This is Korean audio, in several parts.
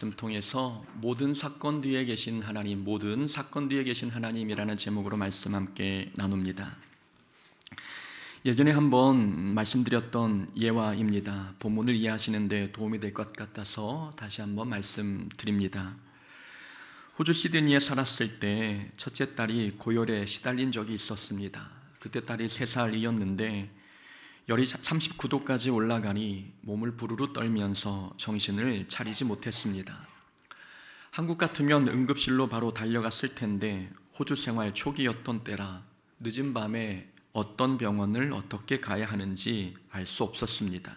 말씀 통해서 모든 사건 뒤에 계신 하나님, 모든 사건 뒤에 계신 하나님이라는 제목으로 말씀 함께 나눕니다. 예전에 한번 말씀드렸던 예화입니다. 본문을 이해하시는 데 도움이 될 것 같아서 다시 한번 말씀드립니다. 호주 시드니에 살았을 때 첫째 딸이 고열에 시달린 적이 있었습니다. 그때 딸이 3살이었는데 열이 39도까지 올라가니 몸을 부르르 떨면서 정신을 차리지 못했습니다. 한국 같으면 응급실로 바로 달려갔을 텐데 호주 생활 초기였던 때라 늦은 밤에 어떤 병원을 어떻게 가야 하는지 알 수 없었습니다.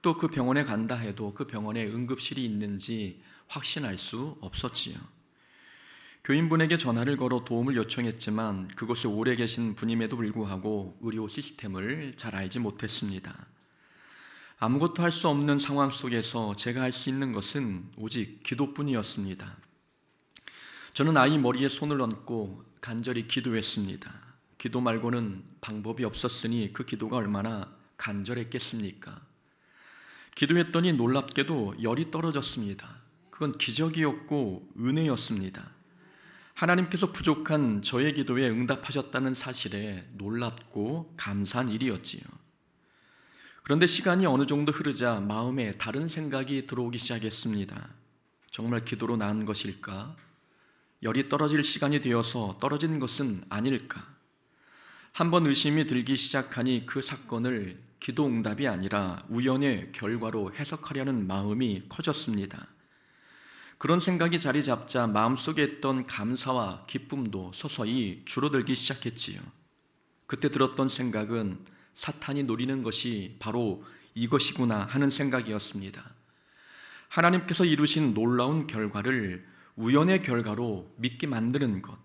또 그 병원에 간다 해도 그 병원에 응급실이 있는지 확신할 수 없었지요. 교인분에게 전화를 걸어 도움을 요청했지만 그곳에 오래 계신 분임에도 불구하고 의료 시스템을 잘 알지 못했습니다. 아무것도 할 수 없는 상황 속에서 제가 할 수 있는 것은 오직 기도뿐이었습니다. 저는 아이 머리에 손을 얹고 간절히 기도했습니다. 기도 말고는 방법이 없었으니 그 기도가 얼마나 간절했겠습니까? 기도했더니 놀랍게도 열이 떨어졌습니다. 그건 기적이었고 은혜였습니다. 하나님께서 부족한 저의 기도에 응답하셨다는 사실에 놀랍고 감사한 일이었지요. 그런데 시간이 어느 정도 흐르자 마음에 다른 생각이 들어오기 시작했습니다. 정말 기도로 나은 것일까? 열이 떨어질 시간이 되어서 떨어진 것은 아닐까? 한번 의심이 들기 시작하니 그 사건을 기도 응답이 아니라 우연의 결과로 해석하려는 마음이 커졌습니다. 그런 생각이 자리 잡자 마음속에 있던 감사와 기쁨도 서서히 줄어들기 시작했지요. 그때 들었던 생각은 사탄이 노리는 것이 바로 이것이구나 하는 생각이었습니다. 하나님께서 이루신 놀라운 결과를 우연의 결과로 믿게 만드는 것,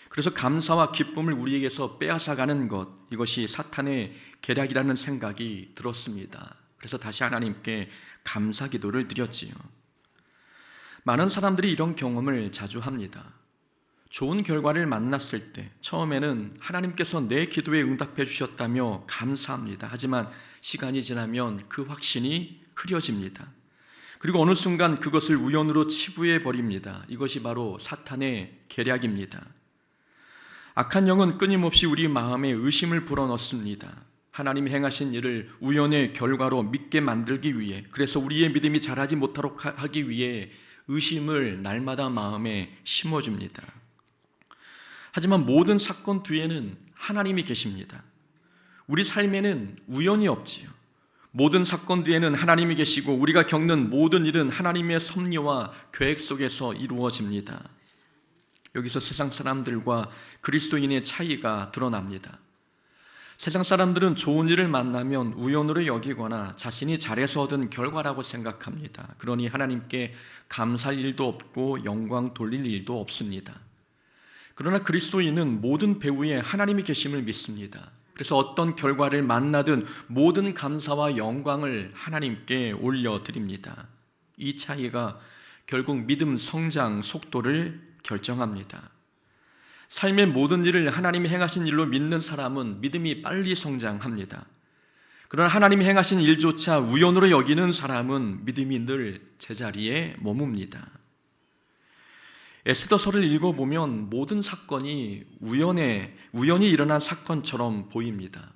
그래서 감사와 기쁨을 우리에게서 빼앗아가는 것, 이것이 사탄의 계략이라는 생각이 들었습니다. 그래서 다시 하나님께 감사 기도를 드렸지요. 많은 사람들이 이런 경험을 자주 합니다. 좋은 결과를 만났을 때 처음에는 하나님께서 내 기도에 응답해 주셨다며 감사합니다. 하지만 시간이 지나면 그 확신이 흐려집니다. 그리고 어느 순간 그것을 우연으로 치부해 버립니다. 이것이 바로 사탄의 계략입니다. 악한 영은 끊임없이 우리 마음에 의심을 불어넣습니다. 하나님이 행하신 일을 우연의 결과로 믿게 만들기 위해, 그래서 우리의 믿음이 자라지 못하도록 하기 위해 의심을 날마다 마음에 심어줍니다. 하지만 모든 사건 뒤에는 하나님이 계십니다. 우리 삶에는 우연이 없지요. 모든 사건 뒤에는 하나님이 계시고 우리가 겪는 모든 일은 하나님의 섭리와 계획 속에서 이루어집니다. 여기서 세상 사람들과 그리스도인의 차이가 드러납니다. 세상 사람들은 좋은 일을 만나면 우연으로 여기거나 자신이 잘해서 얻은 결과라고 생각합니다. 그러니 하나님께 감사할 일도 없고 영광 돌릴 일도 없습니다. 그러나 그리스도인은 모든 배후에 하나님이 계심을 믿습니다. 그래서 어떤 결과를 만나든 모든 감사와 영광을 하나님께 올려드립니다. 이 차이가 결국 믿음 성장 속도를 결정합니다. 삶의 모든 일을 하나님이 행하신 일로 믿는 사람은 믿음이 빨리 성장합니다. 그러나 하나님이 행하신 일조차 우연으로 여기는 사람은 믿음이 늘 제자리에 머뭅니다. 에스더서를 읽어보면 모든 사건이 우연히 일어난 사건처럼 보입니다.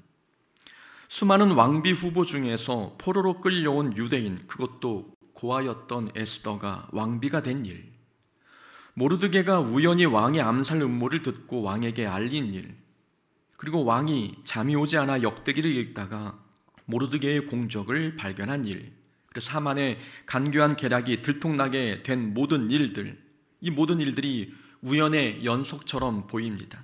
수많은 왕비 후보 중에서 포로로 끌려온 유대인, 그것도 고아였던 에스더가 왕비가 된 일, 모르드게가 우연히 왕의 암살 음모를 듣고 왕에게 알린 일, 그리고 왕이 잠이 오지 않아 역대기를 읽다가 모르드게의 공적을 발견한 일, 그래서 하만의 간교한 계략이 들통나게 된 모든 일들, 이 모든 일들이 우연의 연속처럼 보입니다.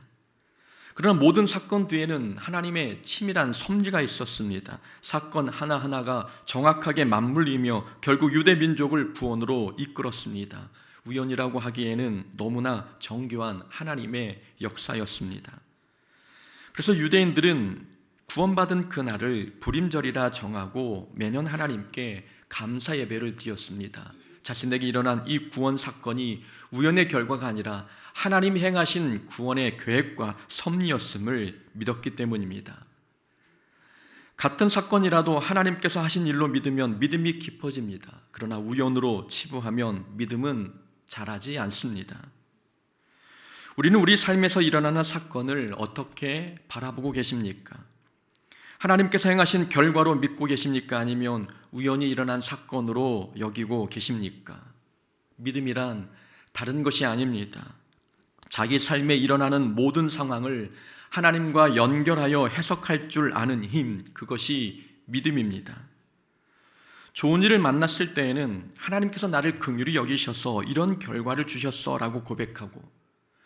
그러나 모든 사건 뒤에는 하나님의 치밀한 섭리가 있었습니다. 사건 하나하나가 정확하게 맞물리며 결국 유대 민족을 구원으로 이끌었습니다. 우연이라고 하기에는 너무나 정교한 하나님의 역사였습니다. 그래서 유대인들은 구원받은 그날을 불임절이라 정하고 매년 하나님께 감사 예배를 드렸습니다. 자신에게 일어난 이 구원 사건이 우연의 결과가 아니라 하나님이 행하신 구원의 계획과 섭리였음을 믿었기 때문입니다. 같은 사건이라도 하나님께서 하신 일로 믿으면 믿음이 깊어집니다. 그러나 우연으로 치부하면 믿음은 자라지 않습니다. 우리는 우리 삶에서 일어나는 사건을 어떻게 바라보고 계십니까? 하나님께서 행하신 결과로 믿고 계십니까? 아니면 우연히 일어난 사건으로 여기고 계십니까? 믿음이란 다른 것이 아닙니다. 자기 삶에 일어나는 모든 상황을 하나님과 연결하여 해석할 줄 아는 힘, 그것이 믿음입니다. 좋은 일을 만났을 때에는 하나님께서 나를 긍휼히 여기셔서 이런 결과를 주셨어 라고 고백하고,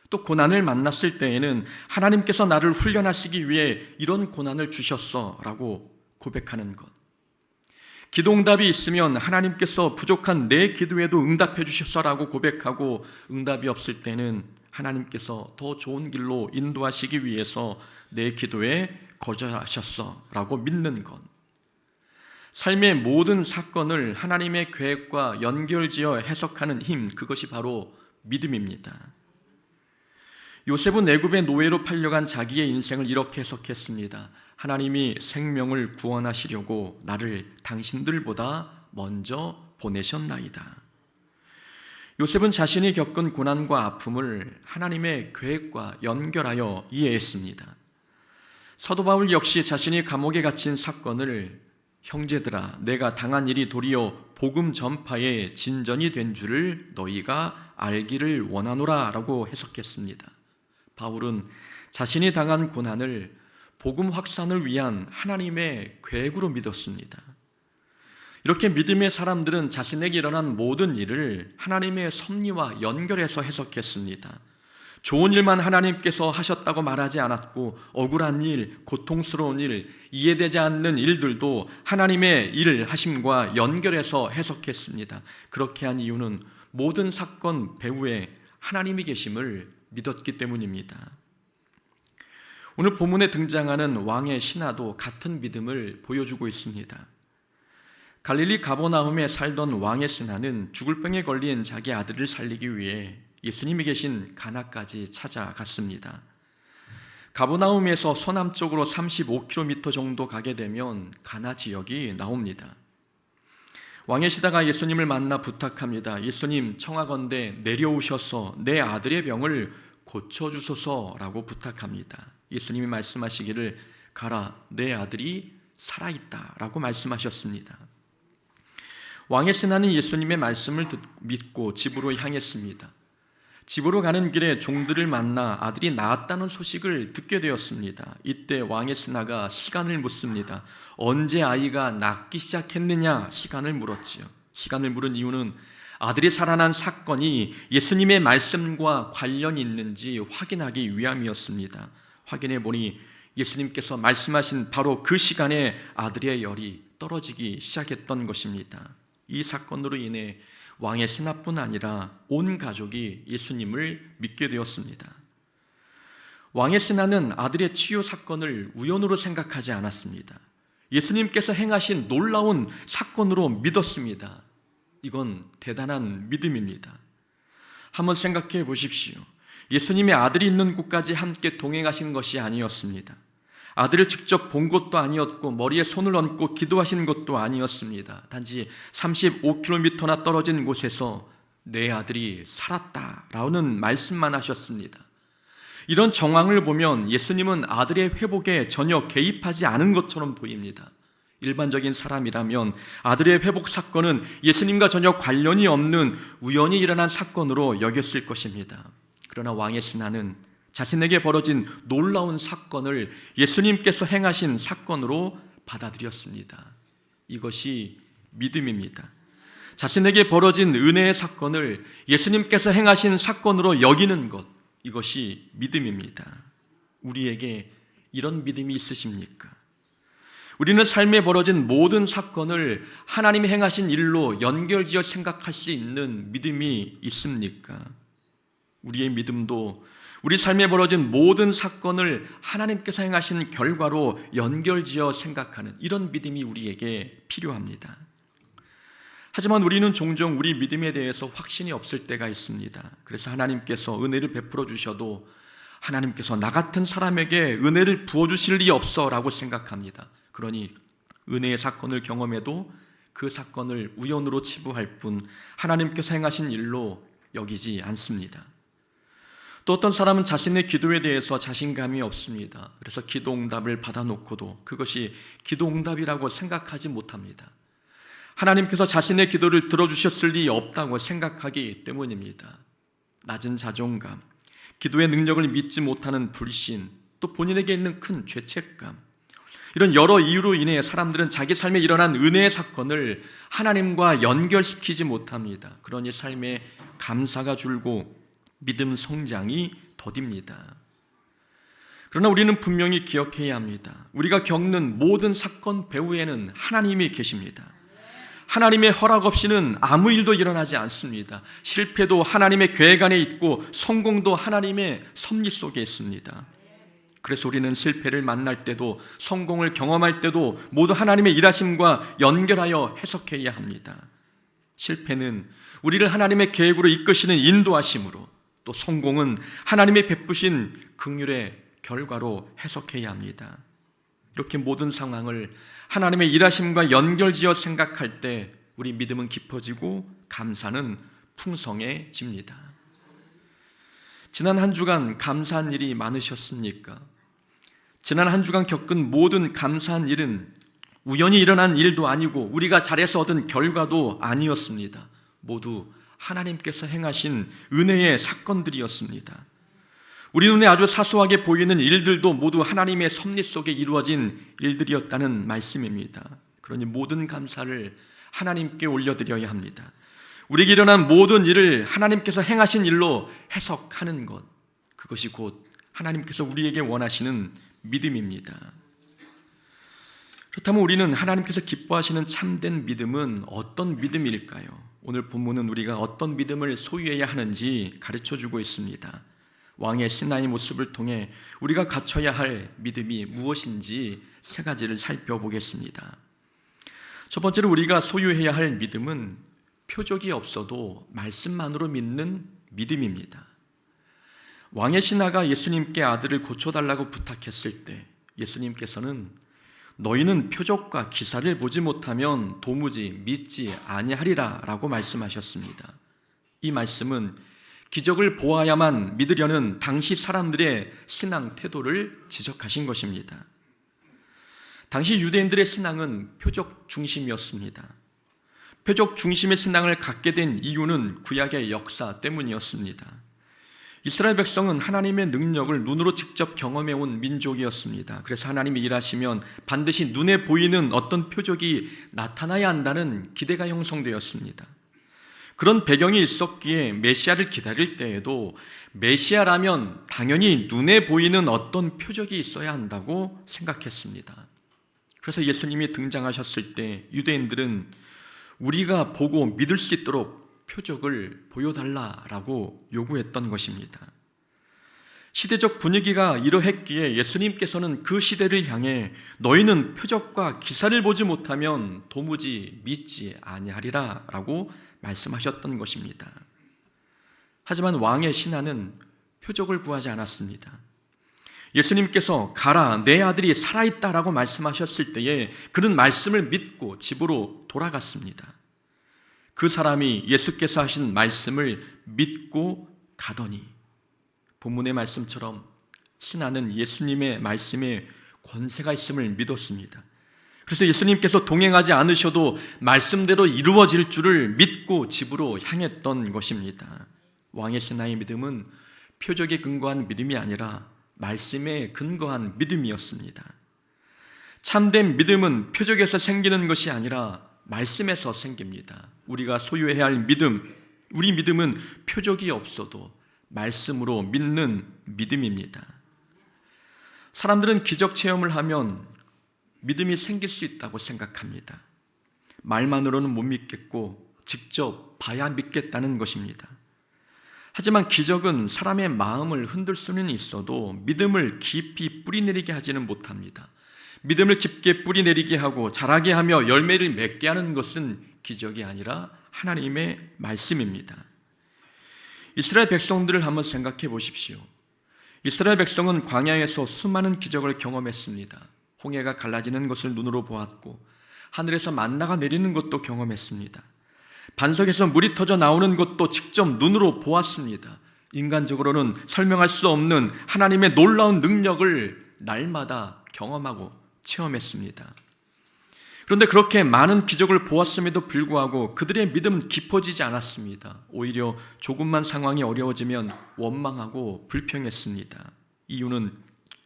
또 고난을 만났을 때에는 하나님께서 나를 훈련하시기 위해 이런 고난을 주셨어 라고 고백하는 것. 기도응답이 있으면 하나님께서 부족한 내 기도에도 응답해 주셨어 라고 고백하고, 응답이 없을 때는 하나님께서 더 좋은 길로 인도하시기 위해서 내 기도에 거절하셨어 라고 믿는 것. 삶의 모든 사건을 하나님의 계획과 연결지어 해석하는 힘, 그것이 바로 믿음입니다. 요셉은 애굽의 노예로 팔려간 자기의 인생을 이렇게 해석했습니다. 하나님이 생명을 구원하시려고 나를 당신들보다 먼저 보내셨나이다. 요셉은 자신이 겪은 고난과 아픔을 하나님의 계획과 연결하여 이해했습니다. 사도 바울 역시 자신이 감옥에 갇힌 사건을 형제들아, 내가 당한 일이 도리어 복음 전파의 진전이 된 줄을 너희가 알기를 원하노라 라고 해석했습니다. 바울은 자신이 당한 고난을 복음 확산을 위한 하나님의 계획으로 믿었습니다. 이렇게 믿음의 사람들은 자신에게 일어난 모든 일을 하나님의 섭리와 연결해서 해석했습니다. 좋은 일만 하나님께서 하셨다고 말하지 않았고, 억울한 일, 고통스러운 일, 이해되지 않는 일들도 하나님의 일을 하심과 연결해서 해석했습니다. 그렇게 한 이유는 모든 사건 배후에 하나님이 계심을 믿었기 때문입니다. 오늘 본문에 등장하는 왕의 신하도 같은 믿음을 보여주고 있습니다. 갈릴리 가버나움에 살던 왕의 신하는 죽을 병에 걸린 자기 아들을 살리기 위해 예수님이 계신 가나까지 찾아갔습니다. 가버나움에서 서남쪽으로 35km 정도 가게 되면 가나 지역이 나옵니다. 왕의 신하가 예수님을 만나 부탁합니다. 예수님, 청하건대 내려오셔서 내 아들의 병을 고쳐주소서라고 부탁합니다. 예수님이 말씀하시기를 가라, 내 아들이 살아있다 라고 말씀하셨습니다. 왕의 신하는 예수님의 말씀을 믿고 집으로 향했습니다. 집으로 가는 길에 종들을 만나 아들이 낳았다는 소식을 듣게 되었습니다. 이때 왕의 신하가 시간을 묻습니다. 언제 아이가 낳기 시작했느냐 시간을 물었지요. 시간을 물은 이유는 아들이 살아난 사건이 예수님의 말씀과 관련이 있는지 확인하기 위함이었습니다. 확인해 보니 예수님께서 말씀하신 바로 그 시간에 아들의 열이 떨어지기 시작했던 것입니다. 이 사건으로 인해 왕의 신하뿐 아니라 온 가족이 예수님을 믿게 되었습니다. 왕의 신하는 아들의 치유 사건을 우연으로 생각하지 않았습니다. 예수님께서 행하신 놀라운 사건으로 믿었습니다. 이건 대단한 믿음입니다. 한번 생각해 보십시오. 예수님의 아들이 있는 곳까지 함께 동행하신 것이 아니었습니다. 아들을 직접 본 것도 아니었고 머리에 손을 얹고 기도하신 것도 아니었습니다. 단지 35km나 떨어진 곳에서 내 아들이 살았다라는 말씀만 하셨습니다. 이런 정황을 보면 예수님은 아들의 회복에 전혀 개입하지 않은 것처럼 보입니다. 일반적인 사람이라면 아들의 회복 사건은 예수님과 전혀 관련이 없는 우연히 일어난 사건으로 여겼을 것입니다. 그러나 왕의 신하는 자신에게 벌어진 놀라운 사건을 예수님께서 행하신 사건으로 받아들였습니다. 이것이 믿음입니다. 자신에게 벌어진 은혜의 사건을 예수님께서 행하신 사건으로 여기는 것, 이것이 믿음입니다. 우리에게 이런 믿음이 있으십니까? 우리는 삶에 벌어진 모든 사건을 하나님이 행하신 일로 연결지어 생각할 수 있는 믿음이 있습니까? 우리의 믿음도 우리 삶에 벌어진 모든 사건을 하나님께서 행하신 결과로 연결지어 생각하는 이런 믿음이 우리에게 필요합니다. 하지만 우리는 종종 우리 믿음에 대해서 확신이 없을 때가 있습니다. 그래서 하나님께서 은혜를 베풀어 주셔도 하나님께서 나 같은 사람에게 은혜를 부어주실 리 없어 라고 생각합니다. 그러니 은혜의 사건을 경험해도 그 사건을 우연으로 치부할 뿐 하나님께서 행하신 일로 여기지 않습니다. 또 어떤 사람은 자신의 기도에 대해서 자신감이 없습니다. 그래서 기도응답을 받아놓고도 그것이 기도응답이라고 생각하지 못합니다. 하나님께서 자신의 기도를 들어주셨을 리 없다고 생각하기 때문입니다. 낮은 자존감, 기도의 능력을 믿지 못하는 불신, 또 본인에게 있는 큰 죄책감, 이런 여러 이유로 인해 사람들은 자기 삶에 일어난 은혜의 사건을 하나님과 연결시키지 못합니다. 그러니 삶에 감사가 줄고 믿음 성장이 더딥니다. 그러나 우리는 분명히 기억해야 합니다. 우리가 겪는 모든 사건 배후에는 하나님이 계십니다. 하나님의 허락 없이는 아무 일도 일어나지 않습니다. 실패도 하나님의 계획 안에 있고 성공도 하나님의 섭리 속에 있습니다. 그래서 우리는 실패를 만날 때도 성공을 경험할 때도 모두 하나님의 일하심과 연결하여 해석해야 합니다. 실패는 우리를 하나님의 계획으로 이끄시는 인도하심으로, 또 성공은 하나님의 베푸신 긍휼의 결과로 해석해야 합니다. 이렇게 모든 상황을 하나님의 일하심과 연결지어 생각할 때 우리 믿음은 깊어지고 감사는 풍성해집니다. 지난 한 주간 감사한 일이 많으셨습니까? 지난 한 주간 겪은 모든 감사한 일은 우연히 일어난 일도 아니고 우리가 잘해서 얻은 결과도 아니었습니다. 모두 하나님께서 행하신 은혜의 사건들이었습니다. 우리 눈에 아주 사소하게 보이는 일들도 모두 하나님의 섭리 속에 이루어진 일들이었다는 말씀입니다. 그러니 모든 감사를 하나님께 올려드려야 합니다. 우리에게 일어난 모든 일을 하나님께서 행하신 일로 해석하는 것, 그것이 곧 하나님께서 우리에게 원하시는 믿음입니다. 그렇다면 우리는 하나님께서 기뻐하시는 참된 믿음은 어떤 믿음일까요? 오늘 본문은 우리가 어떤 믿음을 소유해야 하는지 가르쳐주고 있습니다. 왕의 신하의 모습을 통해 우리가 갖춰야 할 믿음이 무엇인지 세 가지를 살펴보겠습니다. 첫 번째로 우리가 소유해야 할 믿음은 표적이 없어도 말씀만으로 믿는 믿음입니다. 왕의 신하가 예수님께 아들을 고쳐달라고 부탁했을 때 예수님께서는 너희는 표적과 기사를 보지 못하면 도무지 믿지 아니하리라 라고 말씀하셨습니다. 이 말씀은 기적을 보아야만 믿으려는 당시 사람들의 신앙 태도를 지적하신 것입니다. 당시 유대인들의 신앙은 표적 중심이었습니다. 표적 중심의 신앙을 갖게 된 이유는 구약의 역사 때문이었습니다. 이스라엘 백성은 하나님의 능력을 눈으로 직접 경험해온 민족이었습니다. 그래서 하나님이 일하시면 반드시 눈에 보이는 어떤 표적이 나타나야 한다는 기대가 형성되었습니다. 그런 배경이 있었기에 메시아를 기다릴 때에도 메시아라면 당연히 눈에 보이는 어떤 표적이 있어야 한다고 생각했습니다. 그래서 예수님이 등장하셨을 때 유대인들은 우리가 보고 믿을 수 있도록 표적을 보여달라라고 요구했던 것입니다. 시대적 분위기가 이러했기에 예수님께서는 그 시대를 향해 너희는 표적과 기사를 보지 못하면 도무지 믿지 아니하리라 라고 말씀하셨던 것입니다. 하지만 왕의 신하는 표적을 구하지 않았습니다. 예수님께서 가라 내 아들이 살아있다라고 말씀하셨을 때에 그는 말씀을 믿고 집으로 돌아갔습니다. 그 사람이 예수께서 하신 말씀을 믿고 가더니 본문의 말씀처럼 신하는 예수님의 말씀에 권세가 있음을 믿었습니다. 그래서 예수님께서 동행하지 않으셔도 말씀대로 이루어질 줄을 믿고 집으로 향했던 것입니다. 왕의 신하의 믿음은 표적에 근거한 믿음이 아니라 말씀에 근거한 믿음이었습니다. 참된 믿음은 표적에서 생기는 것이 아니라 말씀에서 생깁니다. 우리가 소유해야 할 믿음, 우리 믿음은 표적이 없어도 말씀으로 믿는 믿음입니다. 사람들은 기적 체험을 하면 믿음이 생길 수 있다고 생각합니다. 말만으로는 못 믿겠고 직접 봐야 믿겠다는 것입니다. 하지만 기적은 사람의 마음을 흔들 수는 있어도 믿음을 깊이 뿌리내리게 하지는 못합니다. 믿음을 깊게 뿌리내리게 하고 자라게 하며 열매를 맺게 하는 것은 기적이 아니라 하나님의 말씀입니다. 이스라엘 백성들을 한번 생각해 보십시오. 이스라엘 백성은 광야에서 수많은 기적을 경험했습니다. 홍해가 갈라지는 것을 눈으로 보았고 하늘에서 만나가 내리는 것도 경험했습니다. 반석에서 물이 터져 나오는 것도 직접 눈으로 보았습니다. 인간적으로는 설명할 수 없는 하나님의 놀라운 능력을 날마다 경험하고 체험했습니다. 그런데 그렇게 많은 기적을 보았음에도 불구하고 그들의 믿음은 깊어지지 않았습니다. 오히려 조금만 상황이 어려워지면 원망하고 불평했습니다. 이유는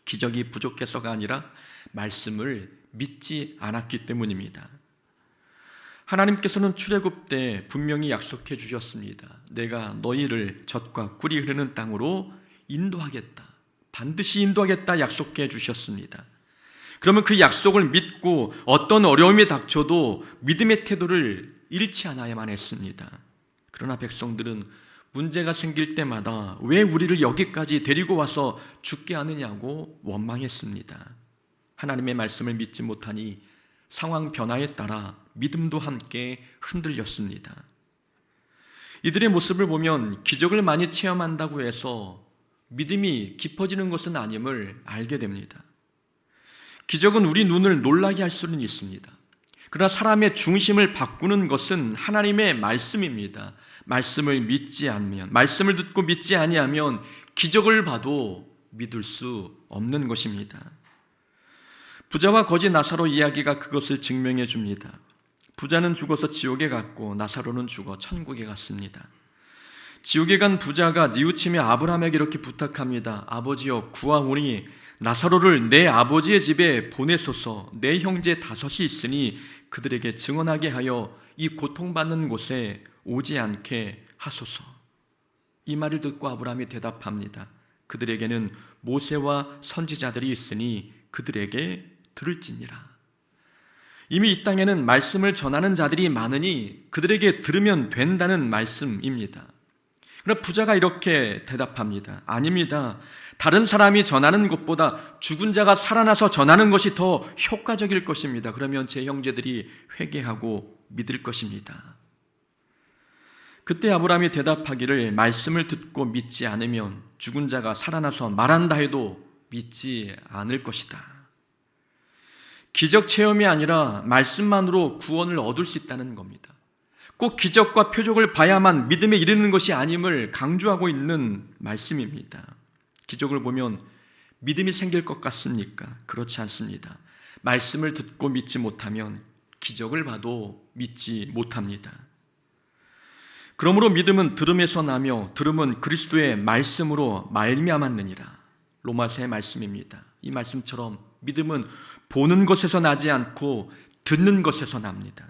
기적이 부족해서가 아니라 말씀을 믿지 않았기 때문입니다. 하나님께서는 출애굽 때 분명히 약속해 주셨습니다. 내가 너희를 젖과 꿀이 흐르는 땅으로 인도하겠다. 반드시 인도하겠다 약속해 주셨습니다. 그러면 그 약속을 믿고 어떤 어려움이 닥쳐도 믿음의 태도를 잃지 않아야만 했습니다. 그러나 백성들은 문제가 생길 때마다 왜 우리를 여기까지 데리고 와서 죽게 하느냐고 원망했습니다. 하나님의 말씀을 믿지 못하니 상황 변화에 따라 믿음도 함께 흔들렸습니다. 이들의 모습을 보면 기적을 많이 체험한다고 해서 믿음이 깊어지는 것은 아님을 알게 됩니다. 기적은 우리 눈을 놀라게 할 수는 있습니다. 그러나 사람의 중심을 바꾸는 것은 하나님의 말씀입니다. 말씀을 믿지 않으면, 말씀을 듣고 믿지 아니하면 기적을 봐도 믿을 수 없는 것입니다. 부자와 거지 나사로 이야기가 그것을 증명해 줍니다. 부자는 죽어서 지옥에 갔고 나사로는 죽어 천국에 갔습니다. 지옥에 간 부자가 뉘우치며 아브라함에게 이렇게 부탁합니다. 아버지여, 구하오니 나사로를 내 아버지의 집에 보내소서. 내 형제 5이 있으니 그들에게 증언하게 하여 이 고통받는 곳에 오지 않게 하소서. 이 말을 듣고 아브라함이 대답합니다. 그들에게는 모세와 선지자들이 있으니 그들에게 들을지니라. 이미 이 땅에는 말씀을 전하는 자들이 많으니 그들에게 들으면 된다는 말씀입니다. 그러나 부자가 이렇게 대답합니다. 아닙니다. 다른 사람이 전하는 것보다 죽은 자가 살아나서 전하는 것이 더 효과적일 것입니다. 그러면 제 형제들이 회개하고 믿을 것입니다. 그때 아브라함이 대답하기를 말씀을 듣고 믿지 않으면 죽은 자가 살아나서 말한다 해도 믿지 않을 것이다. 기적 체험이 아니라 말씀만으로 구원을 얻을 수 있다는 겁니다. 꼭 기적과 표적을 봐야만 믿음에 이르는 것이 아님을 강조하고 있는 말씀입니다. 기적을 보면 믿음이 생길 것 같습니까? 그렇지 않습니다. 말씀을 듣고 믿지 못하면 기적을 봐도 믿지 못합니다. 그러므로 믿음은 들음에서 나며 들음은 그리스도의 말씀으로 말미암았느니라. 로마서의 말씀입니다. 이 말씀처럼 믿음은 보는 것에서 나지 않고 듣는 것에서 납니다.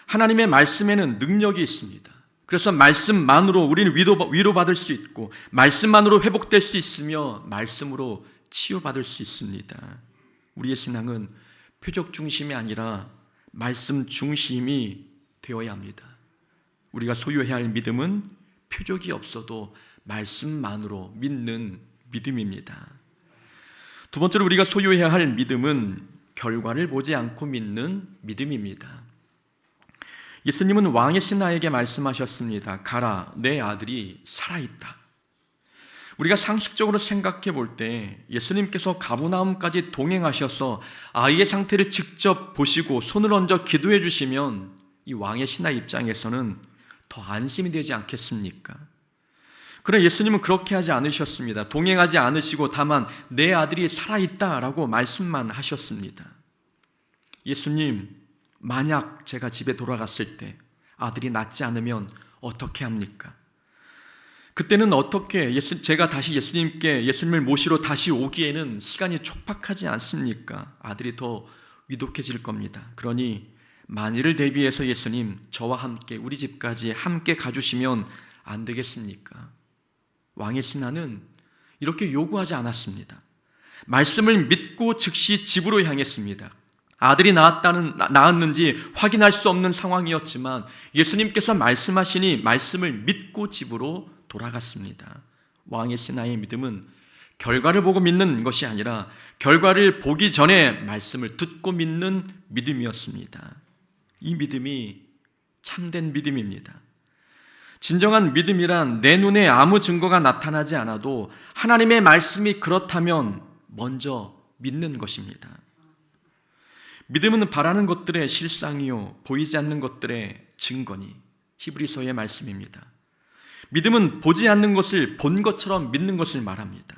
하나님의 말씀에는 능력이 있습니다. 그래서 말씀만으로 우리는 위로받을 수 있고 말씀만으로 회복될 수 있으며 말씀으로 치유받을 수 있습니다. 우리의 신앙은 표적 중심이 아니라 말씀 중심이 되어야 합니다. 우리가 소유해야 할 믿음은 표적이 없어도 말씀만으로 믿는 믿음입니다. 두 번째로 우리가 소유해야 할 믿음은 결과를 보지 않고 믿는 믿음입니다. 예수님은 왕의 신하에게 말씀하셨습니다. 가라, 내 아들이 살아있다. 우리가 상식적으로 생각해 볼 때 예수님께서 가버나움까지 동행하셔서 아이의 상태를 직접 보시고 손을 얹어 기도해 주시면 이 왕의 신하 입장에서는 더 안심이 되지 않겠습니까? 그러나 예수님은 그렇게 하지 않으셨습니다. 동행하지 않으시고 다만 내 아들이 살아있다라고 말씀만 하셨습니다. 예수님, 만약 제가 집에 돌아갔을 때 아들이 낫지 않으면 어떻게 합니까? 그때는 어떻게 제가 다시 예수님을 모시러 다시 오기에는 시간이 촉박하지 않습니까? 아들이 더 위독해질 겁니다. 그러니 만일을 대비해서 예수님, 저와 함께 우리 집까지 함께 가주시면 안 되겠습니까? 왕의 신하는 이렇게 요구하지 않았습니다. 말씀을 믿고 즉시 집으로 향했습니다. 아들이 낳았는지 확인할 수 없는 상황이었지만 예수님께서 말씀하시니 말씀을 믿고 집으로 돌아갔습니다. 왕의 신하의 믿음은 결과를 보고 믿는 것이 아니라 결과를 보기 전에 말씀을 듣고 믿는 믿음이었습니다. 이 믿음이 참된 믿음입니다. 진정한 믿음이란 내 눈에 아무 증거가 나타나지 않아도 하나님의 말씀이 그렇다면 먼저 믿는 것입니다. 믿음은 바라는 것들의 실상이요 보이지 않는 것들의 증거니 히브리서의 말씀입니다. 믿음은 보지 않는 것을 본 것처럼 믿는 것을 말합니다.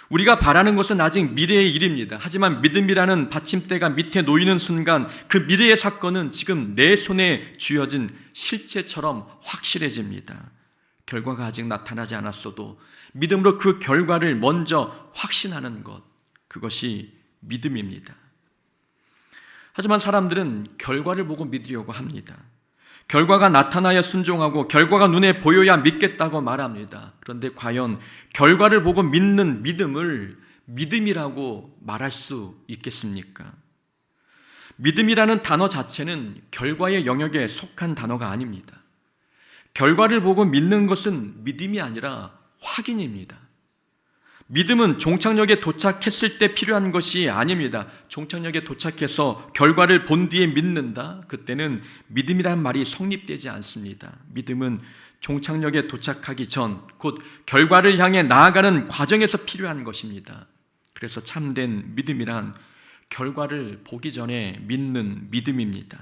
우리가 바라는 것은 아직 미래의 일입니다. 하지만 믿음이라는 받침대가 밑에 놓이는 순간 그 미래의 사건은 지금 내 손에 쥐어진 실체처럼 확실해집니다. 결과가 아직 나타나지 않았어도 믿음으로 그 결과를 먼저 확신하는 것, 그것이 믿음입니다. 하지만 사람들은 결과를 보고 믿으려고 합니다. 결과가 나타나야 순종하고 결과가 눈에 보여야 믿겠다고 말합니다. 그런데 과연 결과를 보고 믿는 믿음을 믿음이라고 말할 수 있겠습니까? 믿음이라는 단어 자체는 결과의 영역에 속한 단어가 아닙니다. 결과를 보고 믿는 것은 믿음이 아니라 확인입니다. 믿음은 종착역에 도착했을 때 필요한 것이 아닙니다. 종착역에 도착해서 결과를 본 뒤에 믿는다? 그때는 믿음이란 말이 성립되지 않습니다. 믿음은 종착역에 도착하기 전, 곧 결과를 향해 나아가는 과정에서 필요한 것입니다. 그래서 참된 믿음이란 결과를 보기 전에 믿는 믿음입니다.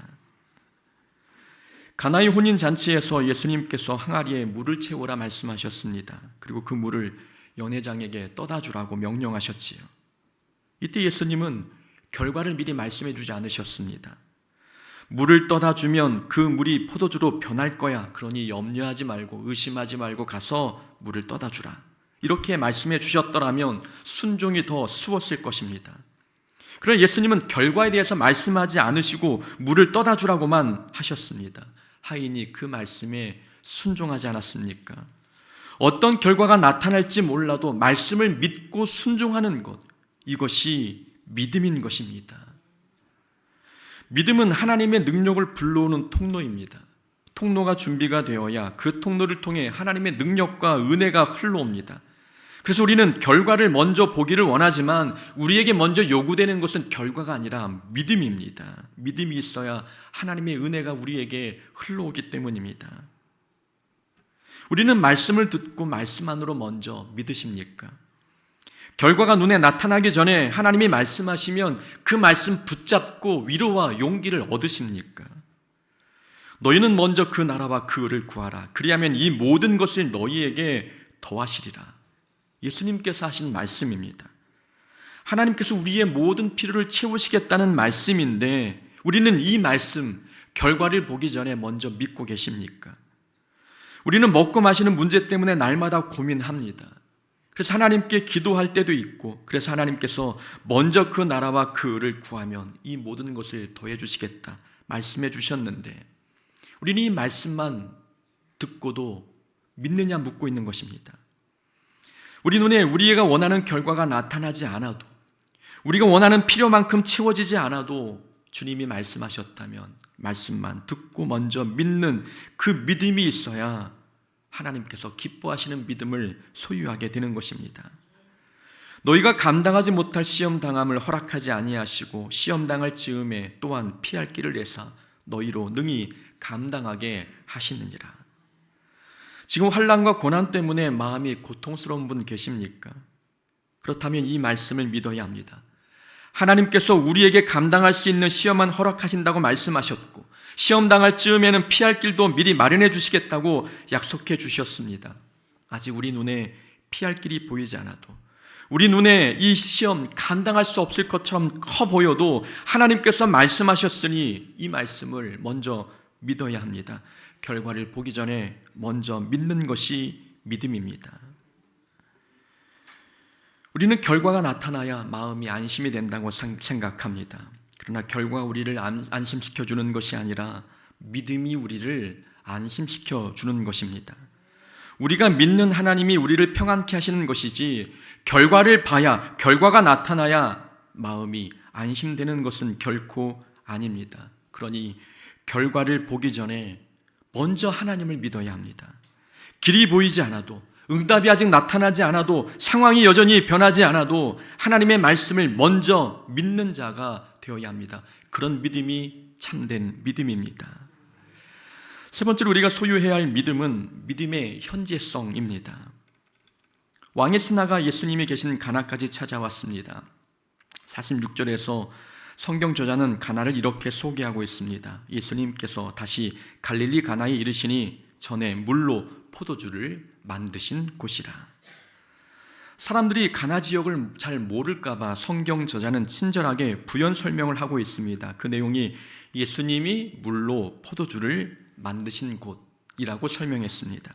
가나의 혼인잔치에서 예수님께서 항아리에 물을 채우라 말씀하셨습니다. 그리고 그 물을 연회장에게 떠다 주라고 명령하셨지요. 이때 예수님은 결과를 미리 말씀해 주지 않으셨습니다. 물을 떠다 주면 그 물이 포도주로 변할 거야. 그러니 염려하지 말고 의심하지 말고 가서 물을 떠다 주라. 이렇게 말씀해 주셨더라면 순종이 더 쉬웠을 것입니다. 그러나 예수님은 결과에 대해서 말씀하지 않으시고 물을 떠다 주라고만 하셨습니다. 하인이 그 말씀에 순종하지 않았습니까? 어떤 결과가 나타날지 몰라도 말씀을 믿고 순종하는 것, 이것이 믿음인 것입니다. 믿음은 하나님의 능력을 불러오는 통로입니다. 통로가 준비가 되어야 그 통로를 통해 하나님의 능력과 은혜가 흘러옵니다. 그래서 우리는 결과를 먼저 보기를 원하지만 우리에게 먼저 요구되는 것은 결과가 아니라 믿음입니다. 믿음이 있어야 하나님의 은혜가 우리에게 흘러오기 때문입니다. 우리는 말씀을 듣고 말씀 안으로 먼저 믿으십니까? 결과가 눈에 나타나기 전에 하나님이 말씀하시면 그 말씀 붙잡고 위로와 용기를 얻으십니까? 너희는 먼저 그 나라와 그 의를 구하라. 그리하면 이 모든 것을 너희에게 더하시리라. 예수님께서 하신 말씀입니다. 하나님께서 우리의 모든 필요를 채우시겠다는 말씀인데 우리는 이 말씀, 결과를 보기 전에 먼저 믿고 계십니까? 우리는 먹고 마시는 문제 때문에 날마다 고민합니다. 그래서 하나님께 기도할 때도 있고, 그래서 하나님께서 먼저 그 나라와 그 의를 구하면 이 모든 것을 더해 주시겠다 말씀해 주셨는데 우리는 이 말씀만 듣고도 믿느냐 묻고 있는 것입니다. 우리 눈에 우리가 원하는 결과가 나타나지 않아도, 우리가 원하는 필요만큼 채워지지 않아도 주님이 말씀하셨다면 말씀만 듣고 먼저 믿는 그 믿음이 있어야 하나님께서 기뻐하시는 믿음을 소유하게 되는 것입니다. 너희가 감당하지 못할 시험당함을 허락하지 아니하시고 시험당할 즈음에 또한 피할 길을 내사 너희로 능히 감당하게 하시느니라. 지금 환난과 고난 때문에 마음이 고통스러운 분 계십니까? 그렇다면 이 말씀을 믿어야 합니다. 하나님께서 우리에게 감당할 수 있는 시험만 허락하신다고 말씀하셨고 시험 당할 즈음에는 피할 길도 미리 마련해 주시겠다고 약속해 주셨습니다. 아직 우리 눈에 피할 길이 보이지 않아도, 우리 눈에 이 시험 감당할 수 없을 것처럼 커 보여도 하나님께서 말씀하셨으니 이 말씀을 먼저 믿어야 합니다. 결과를 보기 전에 먼저 믿는 것이 믿음입니다. 우리는 결과가 나타나야 마음이 안심이 된다고 생각합니다. 그러나 결과가 우리를 안심시켜 주는 것이 아니라 믿음이 우리를 안심시켜 주는 것입니다. 우리가 믿는 하나님이 우리를 평안케 하시는 것이지 결과를 봐야, 결과가 나타나야 마음이 안심되는 것은 결코 아닙니다. 그러니 결과를 보기 전에 먼저 하나님을 믿어야 합니다. 길이 보이지 않아도, 응답이 아직 나타나지 않아도, 상황이 여전히 변하지 않아도 하나님의 말씀을 먼저 믿는 자가 되어야 합니다. 그런 믿음이 참된 믿음입니다. 세 번째로 우리가 소유해야 할 믿음은 믿음의 현재성입니다. 왕의 신하가 예수님이 계신 가나까지 찾아왔습니다. 46절에서 성경 저자는 가나를 이렇게 소개하고 있습니다. 예수님께서 다시 갈릴리 가나에 이르시니 전에 물로 포도주를 만드신 곳이라. 사람들이 가나 지역을 잘 모를까 봐 성경 저자는 친절하게 부연 설명을 하고 있습니다. 그 내용이 예수님이 물로 포도주를 만드신 곳이라고 설명했습니다.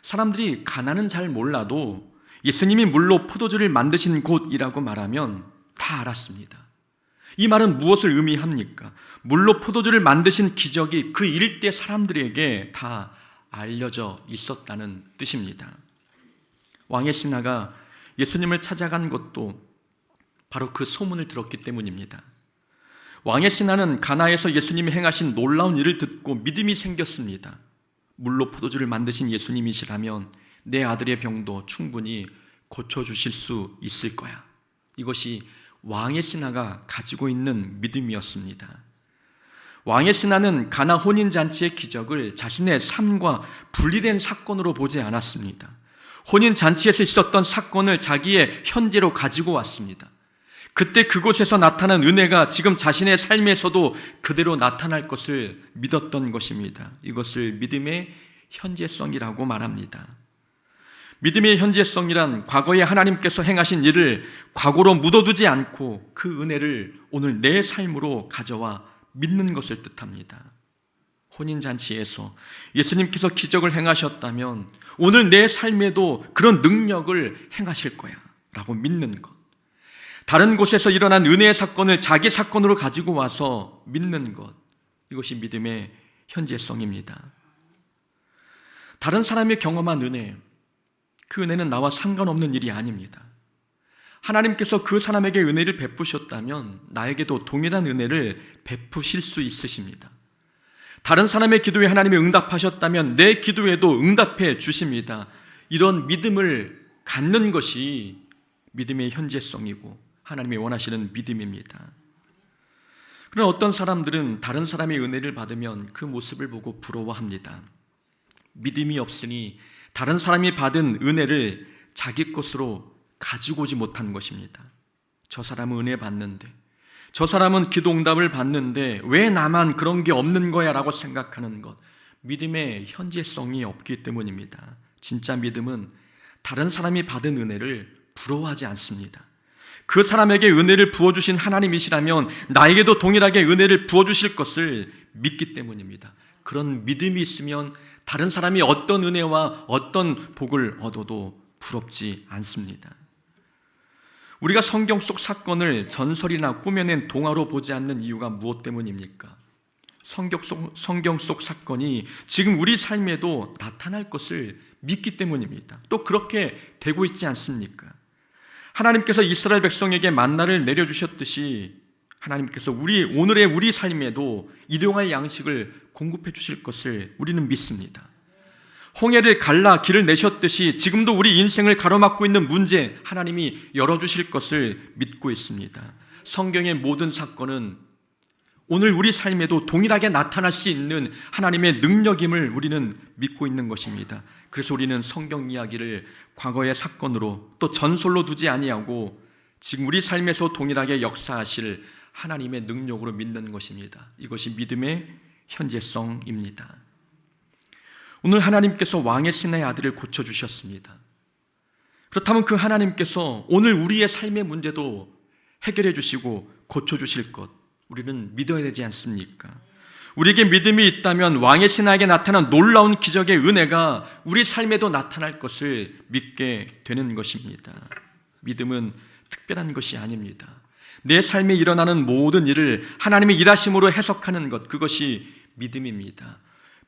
사람들이 가나는 잘 몰라도 예수님이 물로 포도주를 만드신 곳이라고 말하면 다 알았습니다. 이 말은 무엇을 의미합니까? 물로 포도주를 만드신 기적이 그 일대 사람들에게 다 알려져 있었다는 뜻입니다. 왕의 신하가 예수님을 찾아간 것도 바로 그 소문을 들었기 때문입니다. 왕의 신하는 가나에서 예수님이 행하신 놀라운 일을 듣고 믿음이 생겼습니다. 물로 포도주를 만드신 예수님이시라면 내 아들의 병도 충분히 고쳐주실 수 있을 거야. 이것이 왕의 신하가 가지고 있는 믿음이었습니다. 왕의 신하는 가나 혼인잔치의 기적을 자신의 삶과 분리된 사건으로 보지 않았습니다. 혼인잔치에서 있었던 사건을 자기의 현재로 가지고 왔습니다. 그때 그곳에서 나타난 은혜가 지금 자신의 삶에서도 그대로 나타날 것을 믿었던 것입니다. 이것을 믿음의 현재성이라고 말합니다. 믿음의 현재성이란 과거에 하나님께서 행하신 일을 과거로 묻어두지 않고 그 은혜를 오늘 내 삶으로 가져와 믿는 것을 뜻합니다. 혼인잔치에서 예수님께서 기적을 행하셨다면 오늘 내 삶에도 그런 능력을 행하실 거야 라고 믿는 것. 다른 곳에서 일어난 은혜의 사건을 자기 사건으로 가지고 와서 믿는 것. 이것이 믿음의 현재성입니다. 다른 사람이 경험한 은혜, 그 은혜는 나와 상관없는 일이 아닙니다. 하나님께서 그 사람에게 은혜를 베푸셨다면 나에게도 동일한 은혜를 베푸실 수 있으십니다. 다른 사람의 기도에 하나님이 응답하셨다면 내 기도에도 응답해 주십니다. 이런 믿음을 갖는 것이 믿음의 현재성이고 하나님이 원하시는 믿음입니다. 그러나 어떤 사람들은 다른 사람의 은혜를 받으면 그 모습을 보고 부러워합니다. 믿음이 없으니 다른 사람이 받은 은혜를 자기 것으로 가지고 오지 못한 것입니다. 저 사람은 은혜 받는데, 저 사람은 기도 응답을 받는데 왜 나만 그런 게 없는 거야 라고 생각하는 것, 믿음의 현재성이 없기 때문입니다. 진짜 믿음은 다른 사람이 받은 은혜를 부러워하지 않습니다. 그 사람에게 은혜를 부어주신 하나님이시라면 나에게도 동일하게 은혜를 부어주실 것을 믿기 때문입니다. 그런 믿음이 있으면 다른 사람이 어떤 은혜와 어떤 복을 얻어도 부럽지 않습니다. 우리가 성경 속 사건을 전설이나 꾸며낸 동화로 보지 않는 이유가 무엇 때문입니까? 성경 속 사건이 지금 우리 삶에도 나타날 것을 믿기 때문입니다. 또 그렇게 되고 있지 않습니까? 하나님께서 이스라엘 백성에게 만나를 내려주셨듯이 하나님께서 오늘의 우리 삶에도 일용할 양식을 공급해 주실 것을 우리는 믿습니다. 홍해를 갈라 길을 내셨듯이 지금도 우리 인생을 가로막고 있는 문제 하나님이 열어주실 것을 믿고 있습니다. 성경의 모든 사건은 오늘 우리 삶에도 동일하게 나타날 수 있는 하나님의 능력임을 우리는 믿고 있는 것입니다. 그래서 우리는 성경 이야기를 과거의 사건으로 또 전설로 두지 아니하고 지금 우리 삶에서 동일하게 역사하실 하나님의 능력으로 믿는 것입니다. 이것이 믿음의 현재성입니다. 오늘 하나님께서 왕의 신의 아들을 고쳐주셨습니다. 그렇다면 그 하나님께서 오늘 우리의 삶의 문제도 해결해 주시고 고쳐주실 것 우리는 믿어야 되지 않습니까? 우리에게 믿음이 있다면 왕의 신하에게 나타난 놀라운 기적의 은혜가 우리 삶에도 나타날 것을 믿게 되는 것입니다. 믿음은 특별한 것이 아닙니다. 내 삶에 일어나는 모든 일을 하나님의 일하심으로 해석하는 것, 그것이 믿음입니다.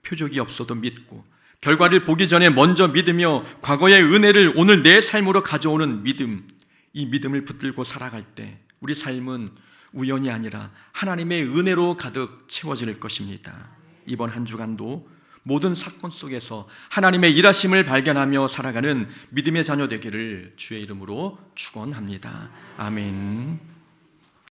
표적이 없어도 믿고 결과를 보기 전에 먼저 믿으며 과거의 은혜를 오늘 내 삶으로 가져오는 믿음, 이 믿음을 붙들고 살아갈 때 우리 삶은 우연이 아니라 하나님의 은혜로 가득 채워질 것입니다. 이번 한 주간도 모든 사건 속에서 하나님의 일하심을 발견하며 살아가는 믿음의 자녀 되기를 주의 이름으로 축원합니다. 아멘.